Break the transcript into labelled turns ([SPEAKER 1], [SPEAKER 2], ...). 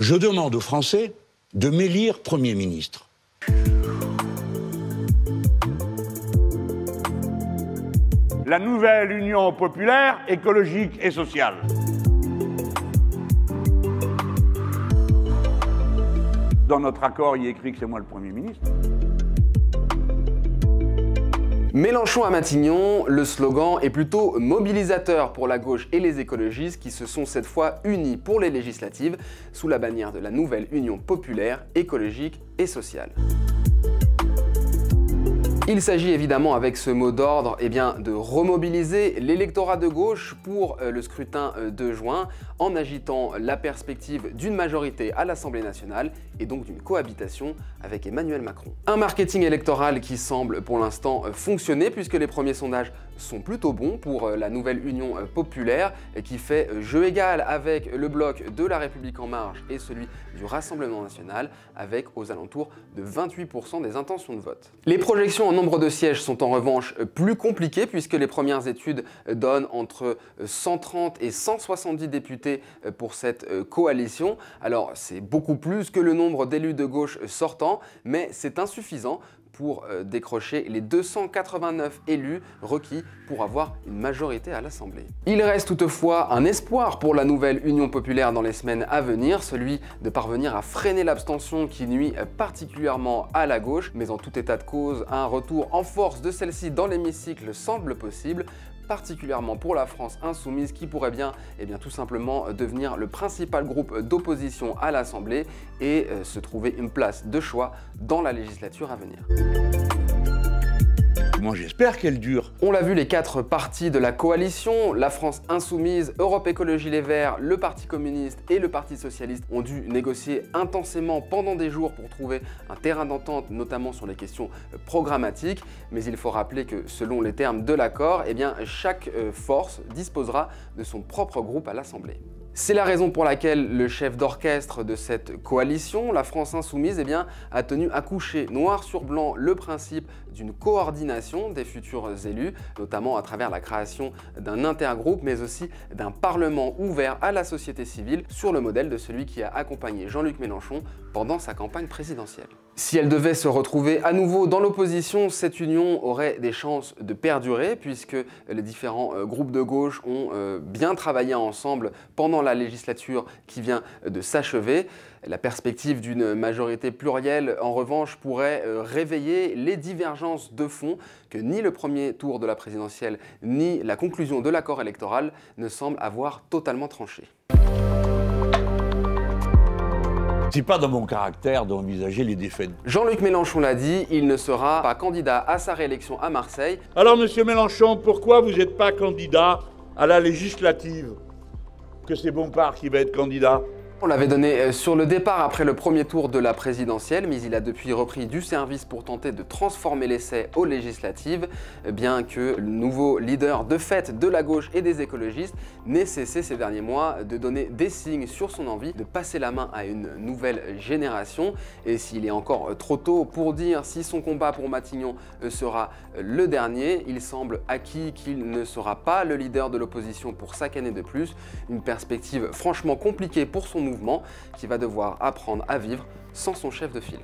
[SPEAKER 1] Je demande aux Français de m'élire Premier ministre.
[SPEAKER 2] La nouvelle Union populaire, écologique et sociale. Dans notre accord, il est écrit que c'est moi le Premier ministre.
[SPEAKER 3] Mélenchon à Matignon, le slogan est plutôt mobilisateur pour la gauche et les écologistes qui se sont cette fois unis pour les législatives sous la bannière de la nouvelle Union populaire, écologique et sociale. Il s'agit évidemment avec ce mot d'ordre de remobiliser l'électorat de gauche pour le scrutin de juin en agitant la perspective d'une majorité à l'Assemblée nationale et donc d'une cohabitation avec Emmanuel Macron. Un marketing électoral qui semble pour l'instant fonctionner puisque les premiers sondages sont plutôt bons pour la nouvelle Union populaire qui fait jeu égal avec le bloc de La République En Marche et celui du Rassemblement national avec aux alentours de 28% des intentions de vote. Les projections en nombre de sièges sont en revanche plus compliquées puisque les premières études donnent entre 130 et 170 députés pour cette coalition. Alors c'est beaucoup plus que le nombre d'élus de gauche sortants, mais c'est insuffisant pour décrocher les 289 élus requis pour avoir une majorité à l'Assemblée. Il reste toutefois un espoir pour la nouvelle Union populaire dans les semaines à venir, celui de parvenir à freiner l'abstention qui nuit particulièrement à la gauche, mais en tout état de cause, un retour en force de celle-ci dans l'hémicycle semble possible, particulièrement pour la France insoumise qui pourrait bien tout simplement devenir le principal groupe d'opposition à l'Assemblée et se trouver une place de choix dans la législature à venir.
[SPEAKER 1] Moi, j'espère qu'elle dure.
[SPEAKER 3] On l'a vu, les 4 partis de la coalition, la France insoumise, Europe Écologie Les Verts, le Parti communiste et le Parti socialiste ont dû négocier intensément pendant des jours pour trouver un terrain d'entente, notamment sur les questions programmatiques. Mais il faut rappeler que selon les termes de l'accord, chaque force disposera de son propre groupe à l'Assemblée. C'est la raison pour laquelle le chef d'orchestre de cette coalition, la France insoumise, a tenu à coucher noir sur blanc le principe d'une coordination des futurs élus, notamment à travers la création d'un intergroupe, mais aussi d'un parlement ouvert à la société civile sur le modèle de celui qui a accompagné Jean-Luc Mélenchon pendant sa campagne présidentielle. Si elle devait se retrouver à nouveau dans l'opposition, cette union aurait des chances de perdurer puisque les différents groupes de gauche ont bien travaillé ensemble pendant la législature qui vient de s'achever. La perspective d'une majorité plurielle, en revanche, pourrait réveiller les divergences de fond que ni le premier tour de la présidentielle ni la conclusion de l'accord électoral ne semblent avoir totalement tranché.
[SPEAKER 1] C'est pas dans mon caractère d'envisager les défaites.
[SPEAKER 3] Jean-Luc Mélenchon l'a dit, il ne sera pas candidat à sa réélection à Marseille.
[SPEAKER 2] Alors, monsieur Mélenchon, pourquoi vous n'êtes pas candidat à la législative? Que c'est Bompard qui va être candidat?
[SPEAKER 3] On l'avait donné sur le départ après le premier tour de la présidentielle, mais il a depuis repris du service pour tenter de transformer l'essai aux législatives, bien que le nouveau leader de fait de la gauche et des écologistes n'ait cessé ces derniers mois de donner des signes sur son envie de passer la main à une nouvelle génération. Et s'il est encore trop tôt pour dire si son combat pour Matignon sera le dernier, il semble acquis qu'il ne sera pas le leader de l'opposition pour 5 années de plus, une perspective franchement compliquée pour son mouvement qui va devoir apprendre à vivre sans son chef de file.